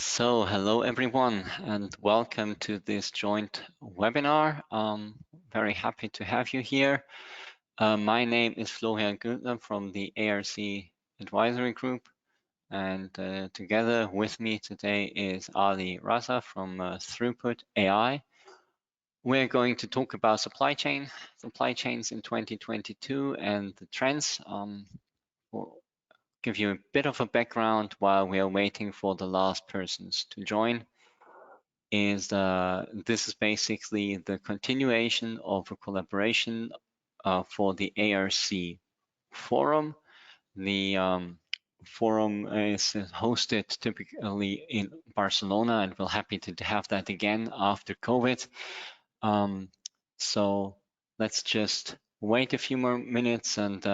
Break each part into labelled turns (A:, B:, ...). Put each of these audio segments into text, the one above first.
A: Hello everyone, and welcome to this joint webinar. Very happy to have you here. My name is Florian Guldner from the ARC Advisory Group, and together with me today is Ali Raza from ThroughPut AI. We're going to talk about supply chains in 2022 and the trends. We'll give you a bit of a background while we are waiting for the last persons to join. This is basically the continuation of a collaboration for the ARC forum. The forum is hosted typically in Barcelona, and we're happy to have that again after COVID. So let's just wait a few more minutes, and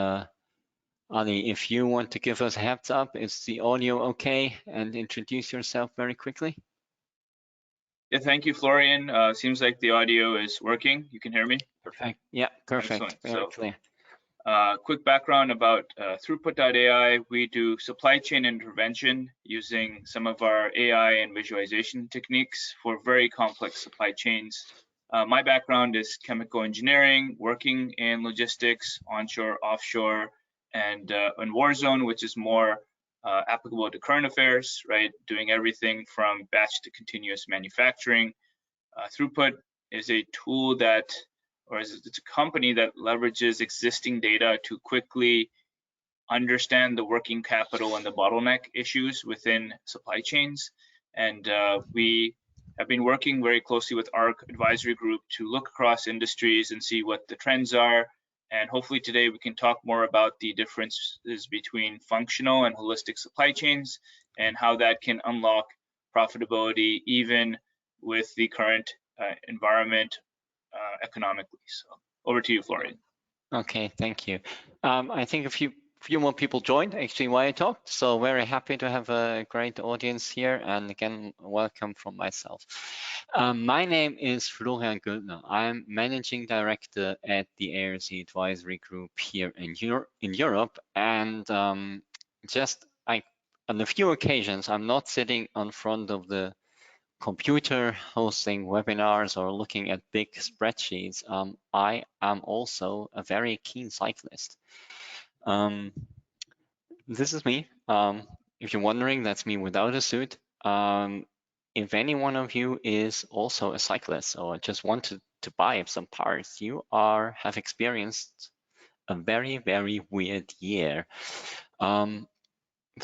A: Ali, if you want to give us a heads up, is the audio okay? And introduce yourself very quickly.
B: Yeah, thank you, Florian. Seems like the audio is working. You can hear me?
A: Perfect. Yeah, perfect.
B: Excellent.
A: Very clear.
B: Quick background about ThroughPut.ai. We do supply chain intervention using some of our AI and visualization techniques for very complex supply chains. My background is chemical engineering, working in logistics, onshore, offshore, and war zone, which is more applicable to current affairs, right? Doing everything from batch to continuous manufacturing. ThroughPut is a tool that, it's a company that leverages existing data to quickly understand the working capital and the bottleneck issues within supply chains. And we have been working very closely with our advisory group to look across industries and see what the trends are. And hopefully today we can talk more about the differences between functional and holistic supply chains and how that can unlock profitability even with the current environment economically. So over to you, Florian.
A: Okay, thank you. I think a few more people joined actually while I talked, so very happy to have a great audience here, and again, welcome from myself. My name is Florian Guldner. I'm Managing Director at the ARC Advisory Group here in Europe, and just on a few occasions, I'm not sitting in front of the computer hosting webinars or looking at big spreadsheets. I am also a very keen cyclist. This is me. If you're wondering, that's me without a suit. If any one of you is also a cyclist or just wanted to buy some parts, you have experienced a very, very weird year.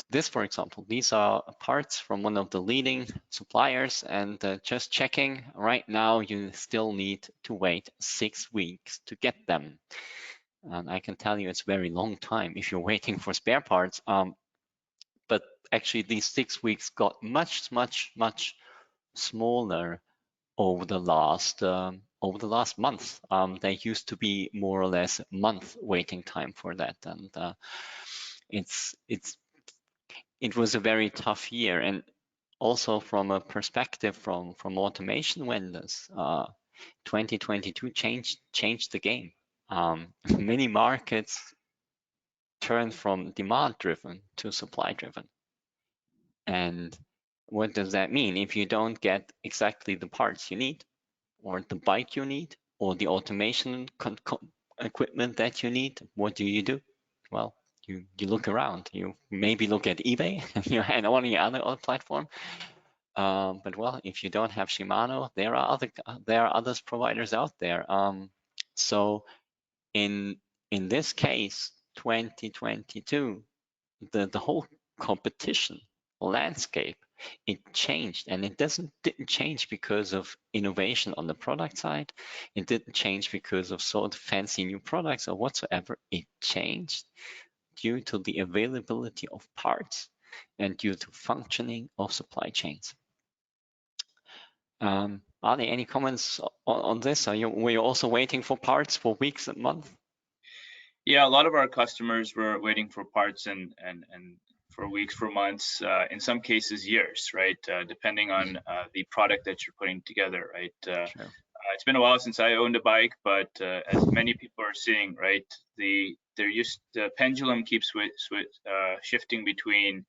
A: This, for example, these are parts from one of the leading suppliers, and just checking right now, you still need to wait 6 weeks to get them. And I can tell you it's a very long time if you're waiting for spare parts. But actually, these 6 weeks got much smaller over the last month. There used to be more or less a month waiting time for that, and it was a very tough year. And also from a perspective from automation vendors, 2022 changed the game. Many markets turned from demand driven to supply driven. And what does that mean? If you don't get exactly the parts you need, or the bike you need, or the automation equipment that you need, what do? Well, you look around. You maybe look at eBay and any other platform. But well, if you don't have Shimano, there are other providers out there. So in this case, 2022, the whole competition landscape, it changed, and it didn't change because of innovation on the product side. It didn't change because of sort of fancy new products or whatsoever. It changed due to the availability of parts and due to functioning of supply chains. Are there any comments on this? Were you also waiting for parts for weeks and months?
B: Yeah, a lot of our customers were waiting for parts and for weeks, for months, in some cases years, right? Depending on the product that you're putting together, right? Sure. It's been a while since I owned a bike, but as many people are seeing, right, the pendulum keeps shifting between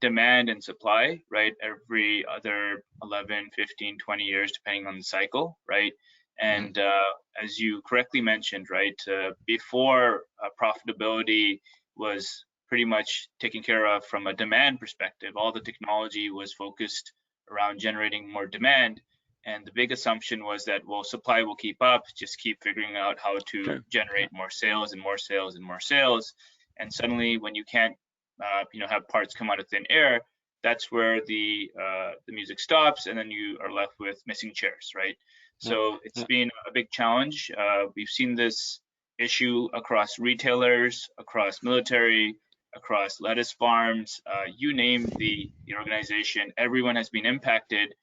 B: demand and supply, right, every other 11, 15, 20 years, depending on the cycle, right? And as you correctly mentioned, right, before profitability was pretty much taken care of from a demand perspective, all the technology was focused around generating more demand. And the big assumption was that, well, supply will keep up, just keep figuring out how to generate more sales and more sales and more sales. And suddenly when you can't have parts come out of thin air, that's where the music stops, and then you are left with missing chairs, right? So it's been a big challenge. We've seen this issue across retailers, across military, across lettuce farms, you name the organization, everyone has been impacted,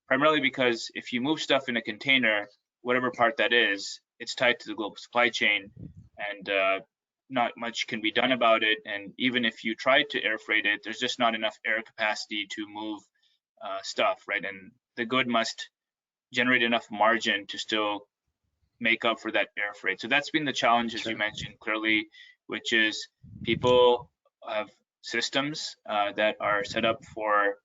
B: primarily because if you move stuff in a container, whatever part that is, it's tied to the global supply chain, and not much can be done about it. And even if you try to air freight it, there's just not enough air capacity to move stuff, right? And the good must generate enough margin to still make up for that air freight. So that's been the challenge, as you mentioned clearly, which is people have systems that are set up for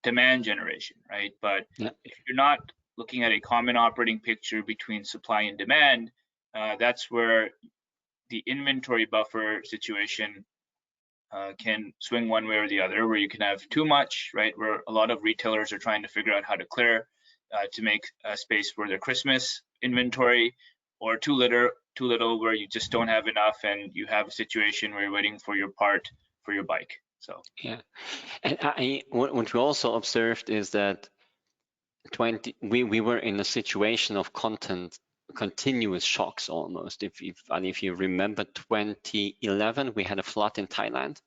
B: demand generation, right? But if you're not looking at a common operating picture between supply and demand, that's where the inventory buffer situation can swing one way or the other, where you can have too much, right? Where a lot of retailers are trying to figure out how to clear to make space for their Christmas inventory, or too little where you just don't have enough, and you have a situation where you're waiting for your part for your bike. So
A: and what we also observed is that we were in a situation of continuous shocks almost. If you remember 2011, we had a flood in Thailand,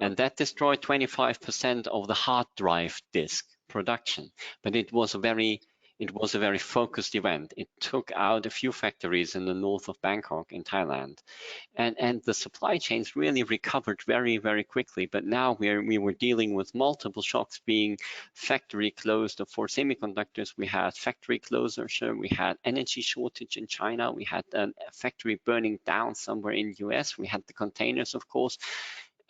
A: and that destroyed 25% of the hard drive disk production. But it was a very focused event. It took out a few factories in the north of Bangkok in Thailand, and the supply chains really recovered very, very quickly. But now we were dealing with multiple shocks, being factory closed for semiconductors. We had factory closure. We had energy shortage in China. We had a factory burning down somewhere in the US. We had the containers, of course,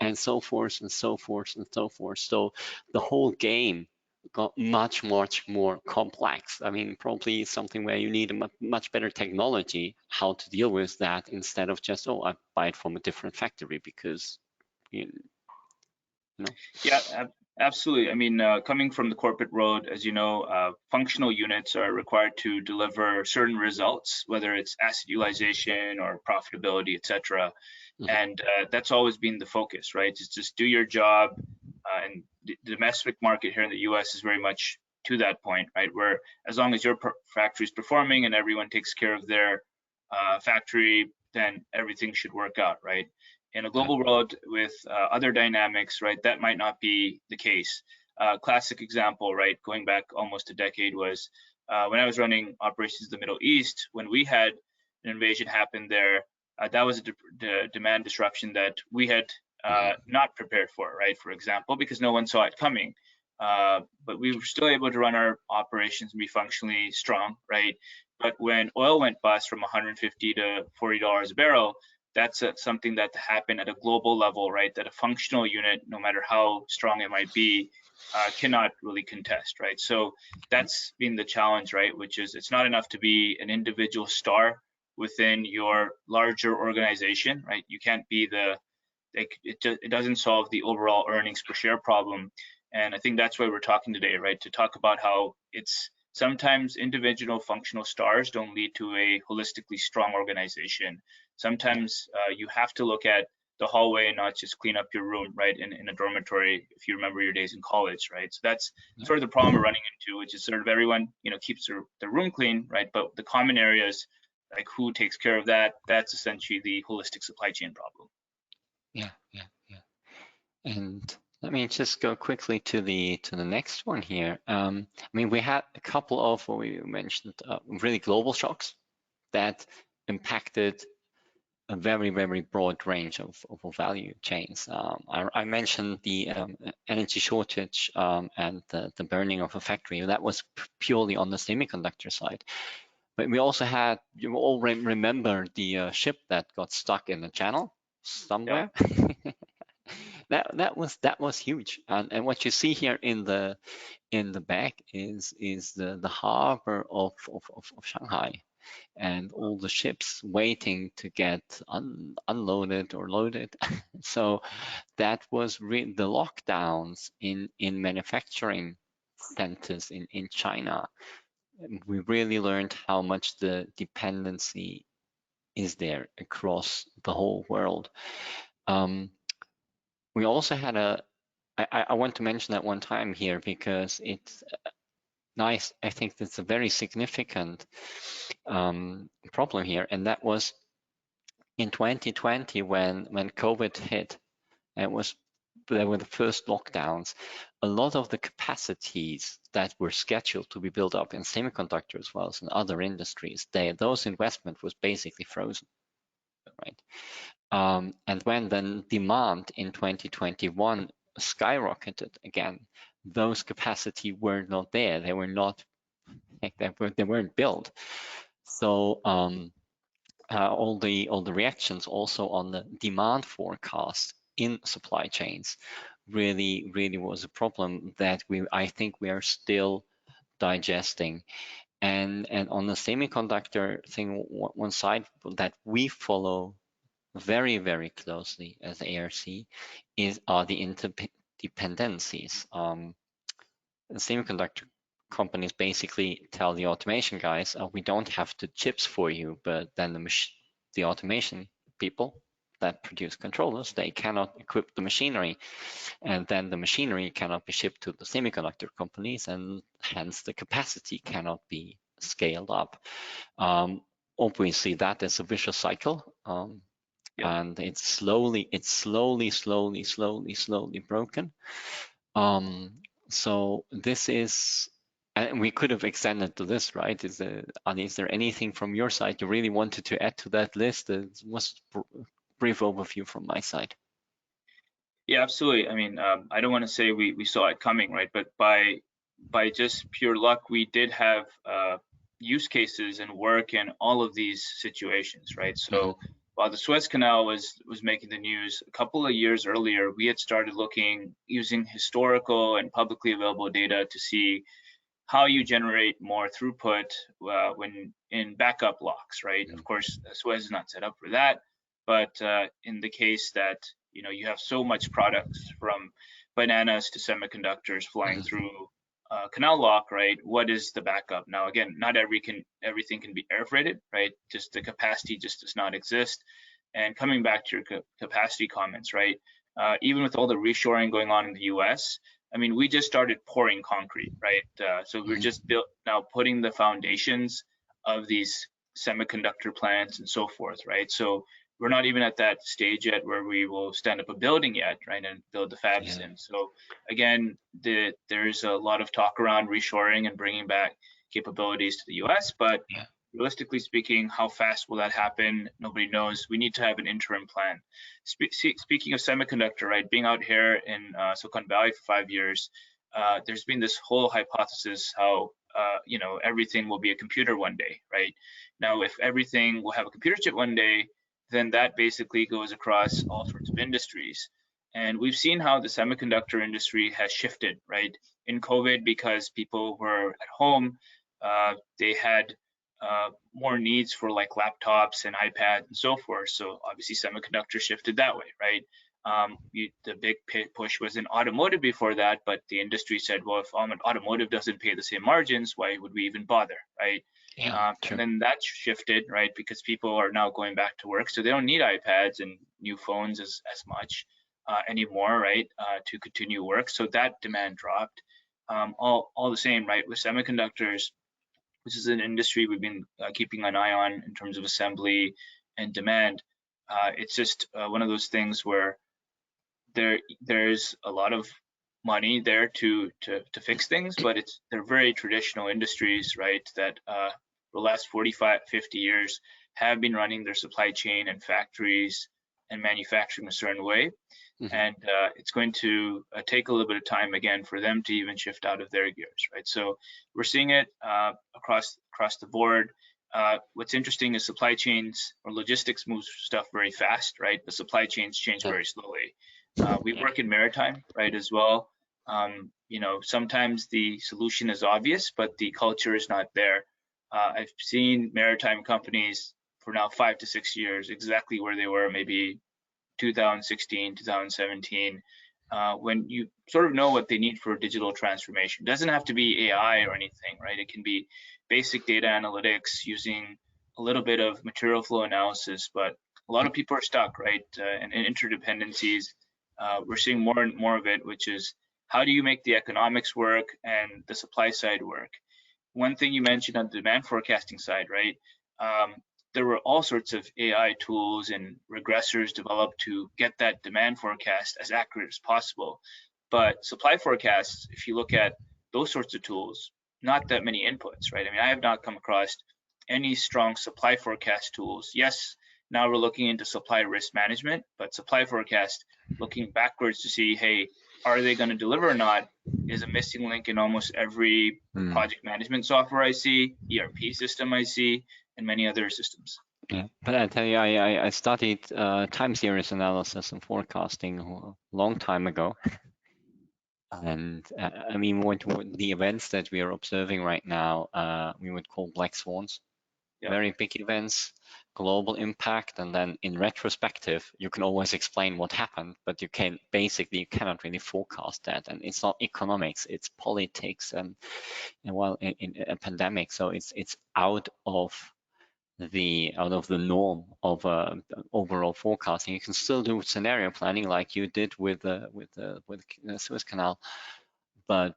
A: and so forth and so forth and so forth. So the whole game got much more complex. I mean, probably something where you need a much better technology how to deal with that, instead of just, oh, I buy it from a different factory, because you know.
B: Yeah, absolutely. I mean, coming from the corporate world, as you know, functional units are required to deliver certain results, whether it's asset utilization or profitability, etc. And that's always been the focus, right? Just do your job. And the domestic market here in the US is very much to that point, right? Where as long as your factory is performing and everyone takes care of their factory, then everything should work out, right? In a global world with other dynamics, right, that might not be the case. Classic example, right, going back almost a decade, was when I was running operations in the Middle East. When we had an invasion happen there, that was a demand disruption that we had not prepared for, right, for example, because no one saw it coming. But we were still able to run our operations and be functionally strong, right? But when oil went bust from $150 to $40 a barrel, that's something that happened at a global level, right? That a functional unit, no matter how strong it might be, cannot really contest, right? So that's been the challenge, right? Which is, it's not enough to be an individual star within your larger organization, right? You can't be it doesn't solve the overall earnings per share problem. And I think that's why we're talking today, right? To talk about how it's sometimes individual functional stars don't lead to a holistically strong organization. Sometimes you have to look at the hallway and not just clean up your room, right, in a dormitory, if you remember your days in college, right? So that's sort of the problem we're running into, which is sort of everyone, keeps their room clean, right? But the common areas, like who takes care of that, that's essentially the holistic supply chain problem.
A: Yeah. And let me just go quickly to the next one here. I mean, we had a couple of what we mentioned, really global shocks that impacted a very, very broad range of value chains. I mentioned the energy shortage and the burning of a factory. That was purely on the semiconductor side. But we also had, you all remember the ship that got stuck in the channel somewhere?
B: Yeah.
A: that was huge. And what you see here in the back is the harbor of Shanghai, and all the ships waiting to get unloaded or loaded. So that was the lockdowns in manufacturing centers in China. We really learned how much the dependency is there across the whole world. We also had I want to mention that one time here because it's nice. I think that's a very significant problem here, and that was in 2020 when COVID hit. And there were the first lockdowns. A lot of the capacities that were scheduled to be built up in semiconductor as well as in other industries, those investment was basically frozen, right? And when then demand in 2021 skyrocketed again, those capacity were not there. They were not, they weren't built. So all the reactions also on the demand forecast in supply chains really was a problem that I think we are still digesting. And on the semiconductor thing, one side that we follow very closely as ARC are the interdependencies. The semiconductor companies basically tell the automation guys, we don't have the chips for you, but then the automation people that produce controllers, they cannot equip the machinery, and then the machinery cannot be shipped to the semiconductor companies, and hence the capacity cannot be scaled up. Obviously, that is a vicious cycle. And it's slowly broken. So this is, and we could have extended to this, right? Adi, is there anything from your side you really wanted to add to that list? It was a brief overview from my side.
B: Yeah, absolutely. I mean, I don't want to say we saw it coming, right? But by just pure luck, we did have use cases and work in all of these situations, right? So while the Suez Canal was making the news, a couple of years earlier, we had started looking using historical and publicly available data to see how you generate more throughput when in backup locks, right? Of course, Suez is not set up for that, but in the case that you have so much products from bananas to semiconductors flying through canal lock, right? What is the backup? Now, again, not everything can be air freighted, right? Just the capacity just does not exist. And coming back to your capacity comments, right? Even with all the reshoring going on in the U.S., I mean, we just started pouring concrete, right? So we're just now putting the foundations of these semiconductor plants and so forth, right? So we're not even at that stage yet where we will stand up a building yet, right, and build the fabs in. So again, there's a lot of talk around reshoring and bringing back capabilities to the U.S., but realistically speaking, how fast will that happen? Nobody knows. We need to have an interim plan. Speaking of semiconductor, right, being out here in Silicon Valley for 5 years, there's been this whole hypothesis how everything will be a computer one day, right? Now, if everything will have a computer chip one day, then that basically goes across all sorts of industries. And we've seen how the semiconductor industry has shifted, right? In COVID, because people were at home, they had more needs for like laptops and iPads and so forth. So obviously semiconductor shifted that way, right? The big push was in automotive before that, but the industry said, well, if automotive doesn't pay the same margins, why would we even bother, right? And then that shifted, right? Because people are now going back to work, so they don't need iPads and new phones as much anymore, right? To continue work. So that demand dropped. All the same, right? With semiconductors, which is an industry we've been keeping an eye on in terms of assembly and demand. It's just one of those things where there's a lot of money there to fix things, but they're very traditional industries, right? That for the last 45, 50 years have been running their supply chain and factories and manufacturing a certain way. And it's going to take a little bit of time again for them to even shift out of their gears, right? So we're seeing it across the board. What's interesting is supply chains or logistics moves stuff very fast, right? The supply chains change very slowly. We work in maritime, right, as well. You know, sometimes the solution is obvious, but the culture is not there. I've seen maritime companies for now 5 to 6 years exactly where they were maybe 2016, 2017, when you sort of know what they need for digital transformation. It doesn't have to be AI or anything, right? It can be basic data analytics using a little bit of material flow analysis, but a lot of people are stuck, right? And interdependencies. We're seeing more and more of it, which is how do you make the economics work and the supply side work? One thing you mentioned on the demand forecasting side, right? There were all sorts of AI tools and regressors developed to get that demand forecast as accurate as possible. But supply forecasts, if you look at those sorts of tools, not that many inputs, right? I mean, I have not come across any strong supply forecast tools. Yes, now we're looking into supply risk management, but supply forecast, looking backwards to see, hey, are they going to deliver or not, is a missing link in almost every project management software I see, ERP system I see, and many other systems.
A: Yeah, but I tell you, I studied time series analysis and forecasting a long time ago. And I mean, what the events that we are observing right now, we would call black swans.
B: Yeah.
A: Very big events, global impact, and then in retrospective, you can always explain what happened, but you cannot really forecast that. And it's not economics, it's politics, and well, in a pandemic, so it's out of the norm of overall forecasting. You can still do scenario planning like you did with the Suez Canal, but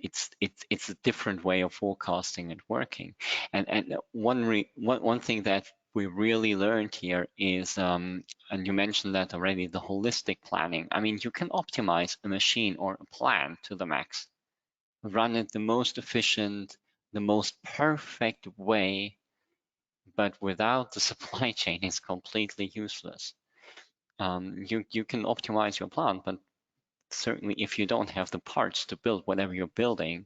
A: it's a different way of forecasting and working. And one thing that we really learned here is, and you mentioned that already, the holistic planning. I mean, you can optimize a machine or a plan to the max, run it the most efficient, the most perfect way, but without the supply chain, it's completely useless. You can optimize your plant, but certainly if you don't have the parts to build whatever you're building,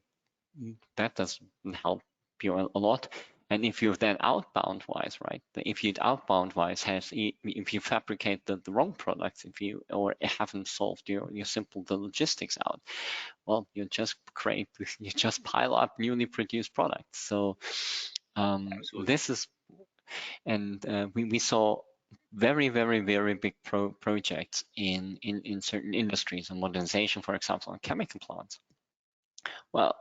A: that doesn't help you a lot. And if you're then outbound wise, right? If you outbound wise if you fabricate the wrong products, or haven't solved your the logistics out, well, you just pile up newly produced products. So this is, and we saw very, very, very big projects in certain industries, and modernization, for example, on chemical plants. Well,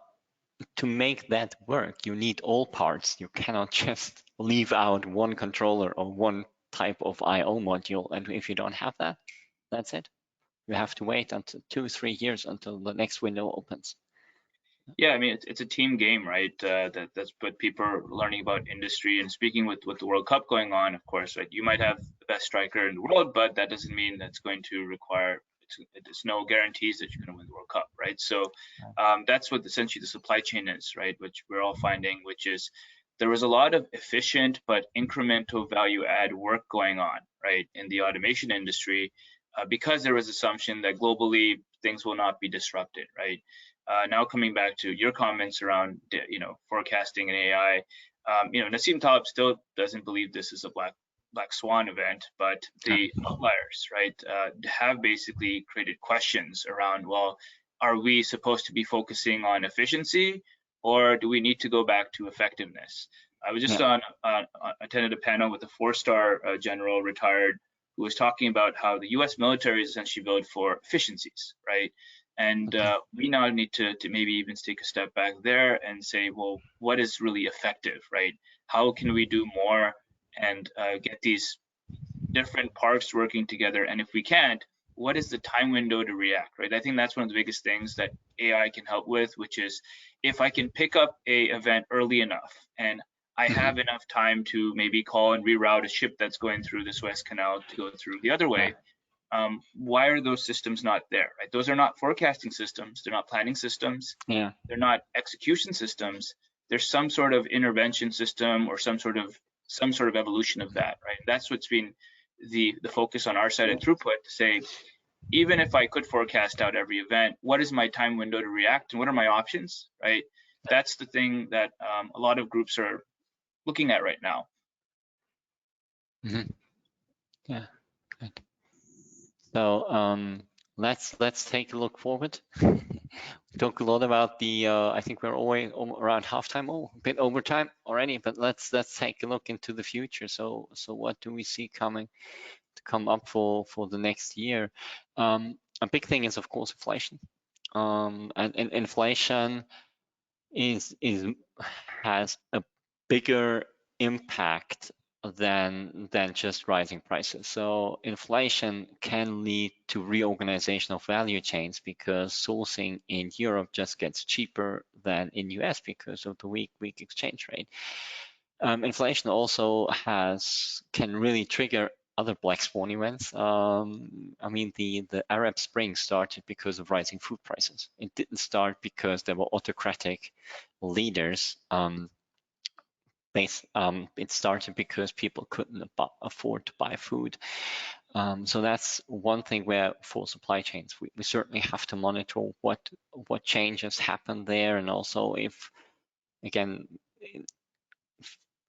A: to make that work, you need all parts. You cannot just leave out one controller or one type of I/O module, and if you don't have that, that's it. You have to wait until 2-3 years until the next window opens.
B: Yeah, I mean, it's a team game, right? That's what people are learning about industry. And speaking with the World Cup going on, of course, right? You might have the best striker in the world, but that doesn't mean that's going to require. There's no guarantees that you're going to win the World Cup, right? So that's what essentially the supply chain is, right? Which we're all finding, which is there was a lot of efficient but incremental value add work going on, right, in the automation industry, because there was assumption that globally things will not be disrupted, right? Now coming back to your comments around, forecasting and AI, Nassim Taleb still doesn't believe this is a black swan event, but the outliers, right, have basically created questions around, well, are we supposed to be focusing on efficiency, or do we need to go back to effectiveness? I was just attended a panel with a 4-star general retired who was talking about how the U.S. military is essentially built for efficiencies, right? And we now need to maybe even take a step back there and say, well, what is really effective, right? How can we do more and get these different parts working together? And if we can't, what is the time window to react, right? I think that's one of the biggest things that AI can help with, which is if I can pick up a event early enough and I have enough time to maybe call and reroute a ship that's going through the Suez Canal to go through the other way. Why are those systems not there, right? Those are not forecasting systems. They're not planning systems.
A: Yeah.
B: They're not execution systems. There's some sort of intervention system or some sort of evolution of that, right? That's what's been the focus on our side at ThroughPut, to say, even if I could forecast out every event, what is my time window to react and what are my options, right? That's the thing that a lot of groups are looking at right now.
A: Yeah, good. So let's take a look forward. We talk a lot about the. I think we're always around halftime, a bit overtime already. But let's take a look into the future. So what do we see coming to come up for the next year? A big thing is of course inflation. And inflation is has a bigger impact than just rising prices. So inflation can lead to reorganization of value chains because sourcing in Europe just gets cheaper than in US because of the weak exchange rate. Inflation also can really trigger other black swan events. I mean, the Arab Spring started because of rising food prices. It didn't start because there were autocratic leaders. It started because people couldn't afford to buy food. So that's one thing where for supply chains, we certainly have to monitor what changes happen there, and also if, again,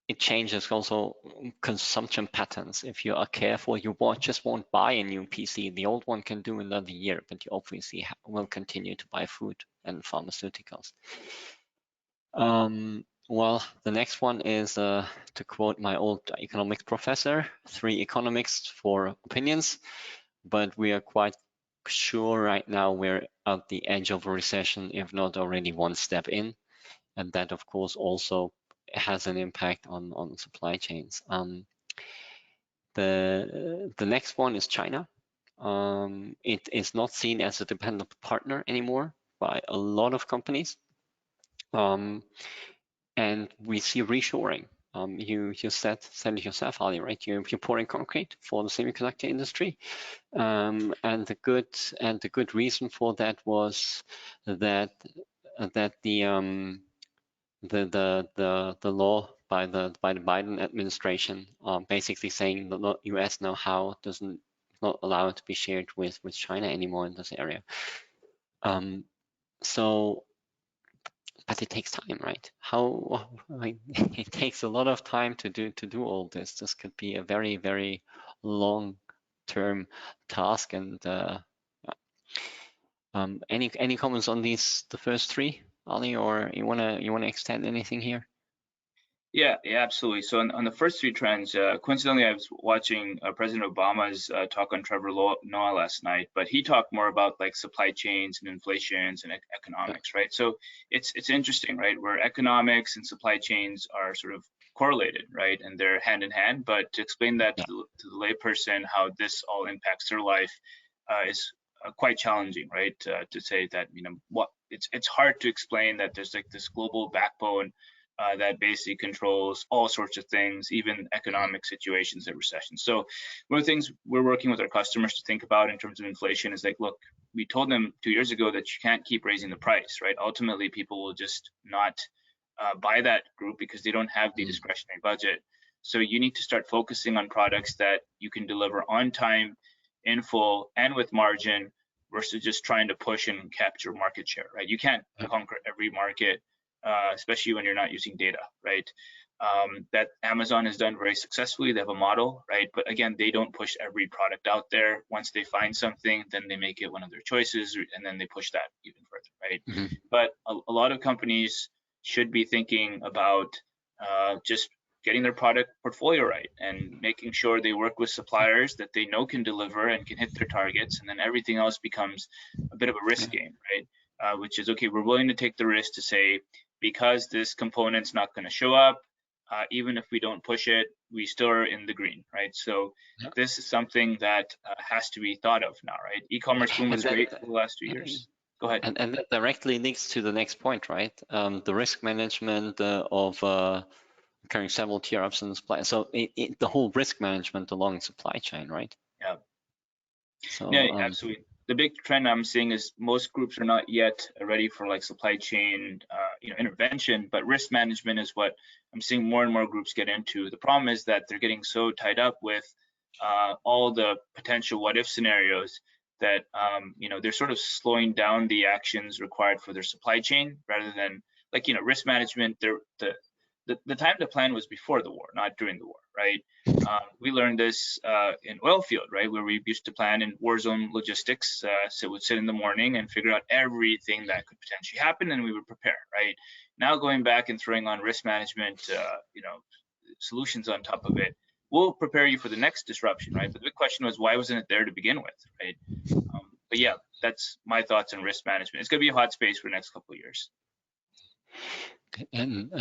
A: it changes also consumption patterns. If you are careful, you just won't buy a new PC. The old one can do another year, but you obviously will continue to buy food and pharmaceuticals. Well, the next one is, to quote my old economics professor, 3 economics, 4 opinions, but we are quite sure right now we're at the edge of a recession, if not already one step in. And that, of course, also has an impact on supply chains. The next one is China. It is not seen as a dependent partner anymore by a lot of companies. And we see reshoring. You said it yourself, Ali, right? You're pouring concrete for the semiconductor industry, and the good reason for that was that the law by the Biden administration, basically saying the U.S. know-how doesn't not allowed to be shared with China anymore in this area. So. But it takes time, right? It takes a lot of time to do all this. This could be a very, very long-term task. And any comments on the first 3, Ali, or you wanna extend anything here?
B: Yeah, absolutely. So on the first 3 trends, coincidentally, I was watching President Obama's talk on Trevor Noah last night, but he talked more about like supply chains and inflations and economics, right? So it's interesting, right, where economics and supply chains are sort of correlated, right, and they're hand in hand. But to explain that to the layperson how this all impacts their life is quite challenging, right? To say that it's hard to explain that there's like this global backbone that basically controls all sorts of things, even economic situations and recessions. So one of the things we're working with our customers to think about in terms of inflation is like, look, we told them 2 years ago that you can't keep raising the price, right? Ultimately, people will just not buy that group because they don't have the discretionary budget. So you need to start focusing on products that you can deliver on time, in full, and with margin, versus just trying to push and capture market share, right? You can't conquer every market, especially when you're not using data, right? That Amazon has done very successfully. They have a model, right? But again, they don't push every product out there. Once they find something, then they make it one of their choices, and then they push that even further, right? But a lot of companies should be thinking about just getting their product portfolio right and making sure they work with suppliers that they know can deliver and can hit their targets, and then everything else becomes a bit of a risk game, right? Which is, okay, we're willing to take the risk to say, because this component's not going to show up, even if we don't push it, we still are in the green, right? So this is something that has to be thought of now, right? E-commerce boom was great for the last 2 years. Go ahead.
A: And that directly links to the next point, right? The risk management of carrying several tier ups in the supply. So the whole risk management along the supply chain, right?
B: Yeah.
A: So
B: yeah, absolutely. The big trend I'm seeing is most groups are not yet ready for like supply chain, intervention, but risk management is what I'm seeing more and more groups get into. The problem is that they're getting so tied up with all the potential what if scenarios that they're sort of slowing down the actions required for their supply chain rather than risk management. the time to plan was before the war, not during the war, right? We learned this in oil field, right, where we used to plan in war zone logistics. So we'd sit in the morning and figure out everything that could potentially happen, and we would prepare, right? Now going back and throwing on risk management, solutions on top of it, will prepare you for the next disruption, right? But the big question was, why wasn't it there to begin with, right? But yeah, that's my thoughts on risk management. It's going to be a hot space for the next couple of years.
A: And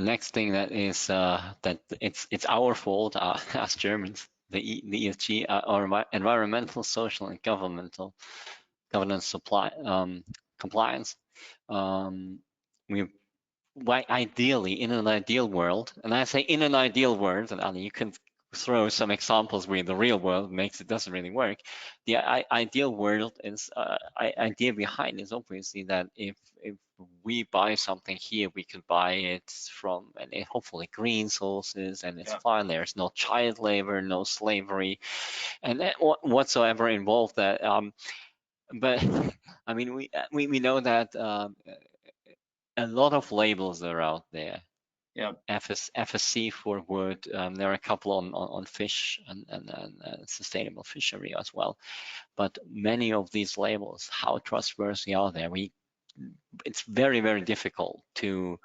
A: next thing that is that it's our fault as Germans, the ESG, or environmental, social, and governance compliance. We ideally, in an ideal world, and I say in an ideal world, and Ali, you can throw some examples where the real world doesn't really work. The ideal world is idea behind is obviously that if we buy something here, we could buy it from hopefully green sources, and it's fine. There's no child labor, no slavery, and whatsoever involved that. But I mean, we know that a lot of labels are out there.
B: Yeah.
A: FSC for wood. There are a couple on fish and sustainable fishery as well. But many of these labels, how trustworthy are they? It's very, very difficult to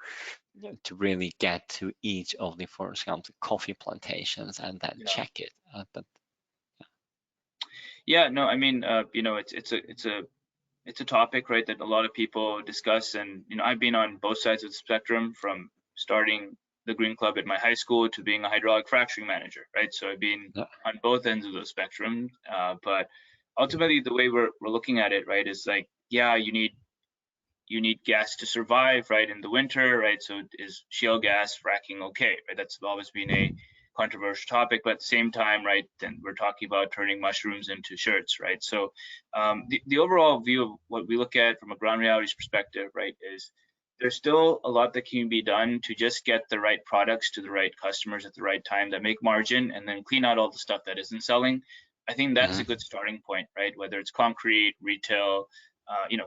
A: really get to each of the, for example, coffee plantations and then check it.
B: Yeah, no, I mean, it's a topic, right, that a lot of people discuss, and I've been on both sides of the spectrum, from starting the Green Club at my high school to being a hydraulic fracturing manager, right? So I've been on both ends of the spectrum, but ultimately the way we're looking at it, right, is like, yeah, you need gas to survive, right, in the winter, right? So is shale gas fracking okay, right? That's always been a controversial topic, but at the same time, right, then we're talking about turning mushrooms into shirts, right? So the overall view of what we look at from a ground realities perspective, right, is there's still a lot that can be done to just get the right products to the right customers at the right time that make margin, and then clean out all the stuff that isn't selling. I think that's a good starting point, right? Whether it's concrete, retail,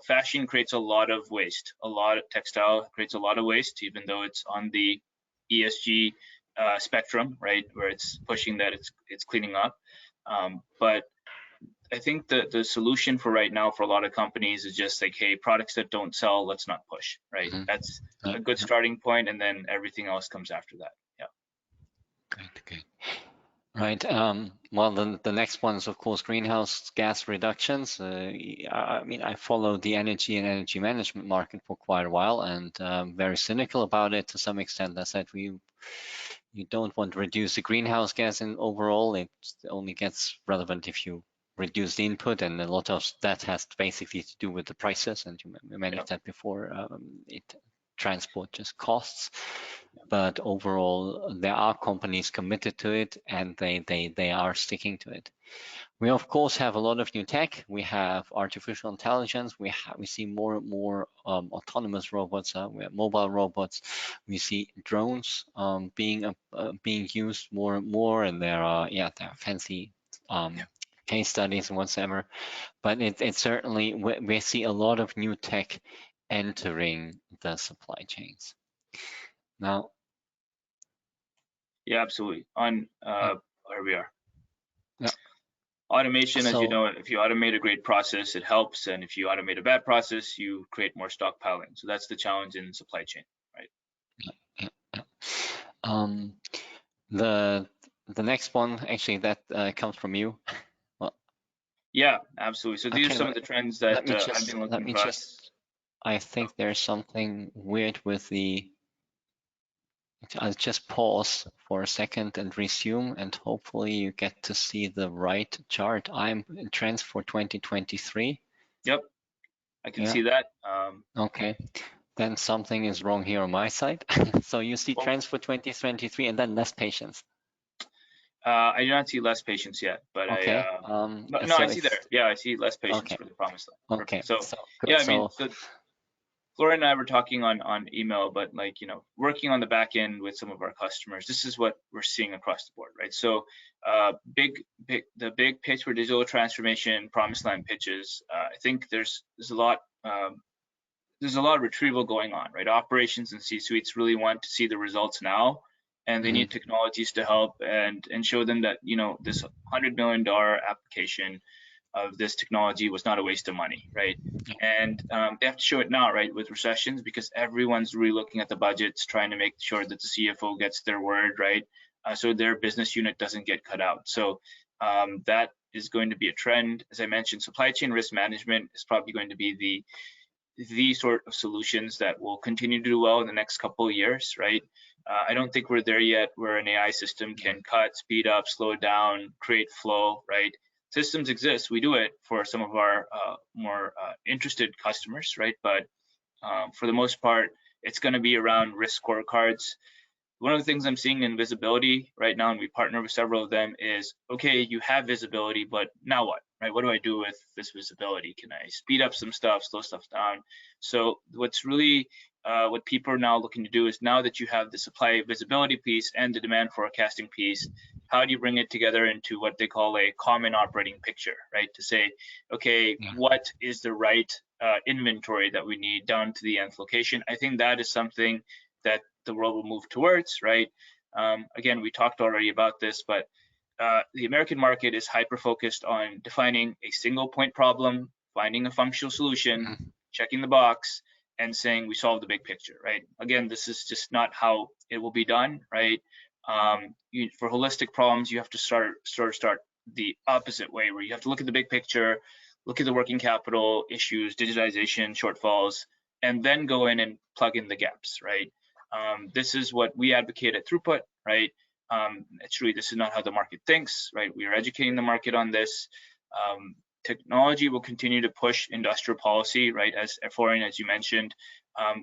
B: fashion creates a lot of waste. A lot of textile creates a lot of waste, even though it's on the ESG spectrum, right, where it's pushing that it's cleaning up. But I think the solution for right now for a lot of companies is just like, hey, products that don't sell, let's not push, right? That's a good starting point, and then everything else comes after that. Yeah.
A: Good. Right. Well, the next one is, of course, greenhouse gas reductions. I mean, I followed the energy and energy management market for quite a while, and very cynical about it to some extent. I said you don't want to reduce the greenhouse gas in overall. It only gets relevant if you reduce the input, and a lot of that has basically to do with the prices, and you managed that before. Transport just costs, but overall there are companies committed to it, and they are sticking to it. We of course have a lot of new tech. We have artificial intelligence. We see more and more autonomous robots. We have mobile robots. We see drones being used more and more, and there are fancy case studies and whatsoever. But it's certainly, we see a lot of new tech entering the supply chains now.
B: Yeah, absolutely. On where we are. Yeah. Automation, as you know, if you automate a great process, it helps, and if you automate a bad process, you create more stockpiling. So that's the challenge in supply chain, right?
A: The next one, actually, that comes from you.
B: Yeah, absolutely. So these are some of the trends that I've been looking across.
A: I think there's something weird with the. I'll just pause for a second and resume, and hopefully you get to see the right chart. I'm in trends for 2023.
B: Yep, I can see that.
A: Okay, then something is wrong here on my side. So you see trends for 2023 and then less patience.
B: I do not see less patience yet, but
A: okay.
B: I see there. Yeah, I see less patience for the promised land.
A: Okay.
B: So yeah, I mean, so Florian and I were talking on email, but working on the back end with some of our customers, this is what we're seeing across the board, right? So the big pitch for digital transformation, promised land pitches, I think there's a lot there's a lot of retrieval going on, right? Operations and C-suites really want to see the results now, and they need technologies to help and show them that, you know, this $100 million application of this technology was not a waste of money, right? And they have to show it now, right, with recessions, because everyone's really looking at the budgets, trying to make sure that the CFO gets their word, right? So their business unit doesn't get cut out. So that is going to be a trend. As I mentioned, supply chain risk management is probably going to be the sort of solutions that will continue to do well in the next couple of years, right? I don't think we're there yet where an AI system can cut, speed up, slow down, create flow, right? Systems exist. We do it for some of our more interested customers, right? But for the most part, it's going to be around risk scorecards. One of the things I'm seeing in visibility right now, and we partner with several of them, is okay, you have visibility, but now what, right? What do I do with this visibility? Can I speed up some stuff, slow stuff down? So what's really what people are now looking to do is, now that you have the supply visibility piece and the demand forecasting piece, how do you bring it together into what they call a common operating picture, right? To say, okay, what is the right inventory that we need down to the nth location? I think that is something that the world will move towards, right? Again, we talked already about this, but the American market is hyper-focused on defining a single point problem, finding a functional solution, checking the box, and saying we solved the big picture, right? Again, this is just not how it will be done, right? For holistic problems, you have to start the opposite way, where you have to look at the big picture, look at the working capital issues, digitization, shortfalls, and then go in and plug in the gaps, right? This is what we advocate at ThroughPut, right? Actually, this is not how the market thinks, right? We are educating the market on this. Technology will continue to push industrial policy, right? As Florian, as you mentioned,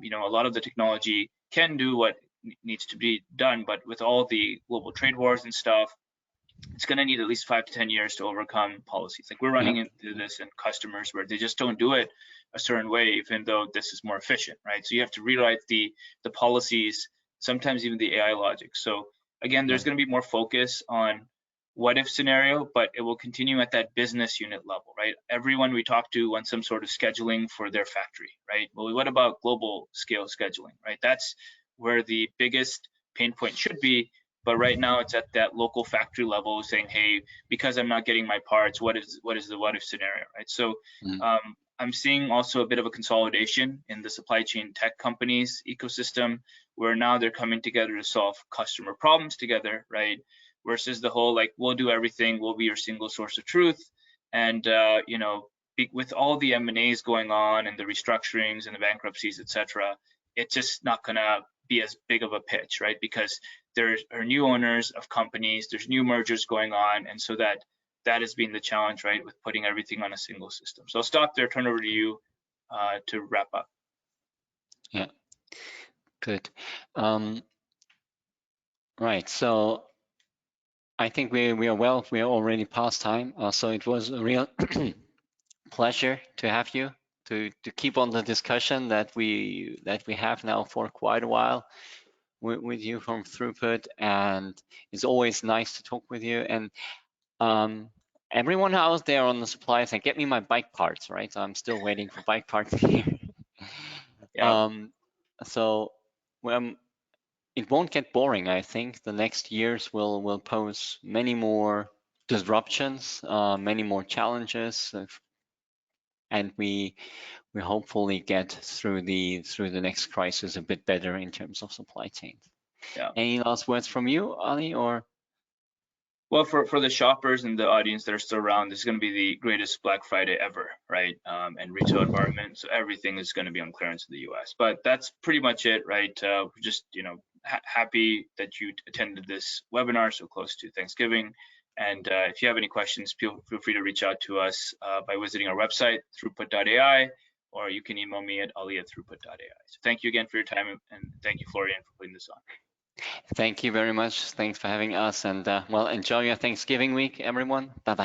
B: you know, a lot of the technology can do what needs to be done, but with all the global trade wars and stuff, it's going to need at least 5 to 10 years to overcome policies. Like, we're running into this in customers where they just don't do it a certain way, even though this is more efficient, right? So you have to rewrite the policies, sometimes even the AI logic. So again, there's going to be more focus on what if scenario, but it will continue at that business unit level, right? Everyone we talk to wants some sort of scheduling for their factory, right? Well, what about global scale scheduling, right? That's where the biggest pain point should be. But right now it's at that local factory level, saying, hey, because I'm not getting my parts, what is the what if scenario, right? So I'm seeing also a bit of a consolidation in the supply chain tech companies ecosystem, where now they're coming together to solve customer problems together, right? Versus the whole, like, we'll do everything, we'll be your single source of truth. And you know, with all the M&As going on and the restructurings and the bankruptcies, etc., it's just not gonna be as big of a pitch, right? Because there are new owners of companies, there's new mergers going on, and so that has been the challenge, right, with putting everything on a single system. So I'll stop there, turn over to you to wrap up.
A: Yeah, good. Right, so I think we are already past time. So it was a real pleasure to have you to keep on the discussion that we have now for quite a while with you from ThroughPut, and it's always nice to talk with you. And everyone out there on the supply side, get me my bike parts, right? So I'm still waiting for bike parts here. So it won't get boring. I think the next years will pose many more disruptions, many more challenges, and we hopefully get through the next crisis a bit better in terms of supply chains. Any last words from you, Ali, or?
B: Well, for the shoppers and the audience that are still around, this is going to be the greatest Black Friday ever, right? And retail environment, so everything is going to be on clearance in the US. But that's pretty much it, right? We're just, you know, happy that you attended this webinar so close to Thanksgiving. And if you have any questions, feel free to reach out to us by visiting our website, throughput.ai, or you can email me at ali@throughput.ai. So thank you again for your time, and thank you, Florian, for putting this on.
A: Thank you very much. Thanks for having us, and well, enjoy your Thanksgiving week, everyone. Bye-bye.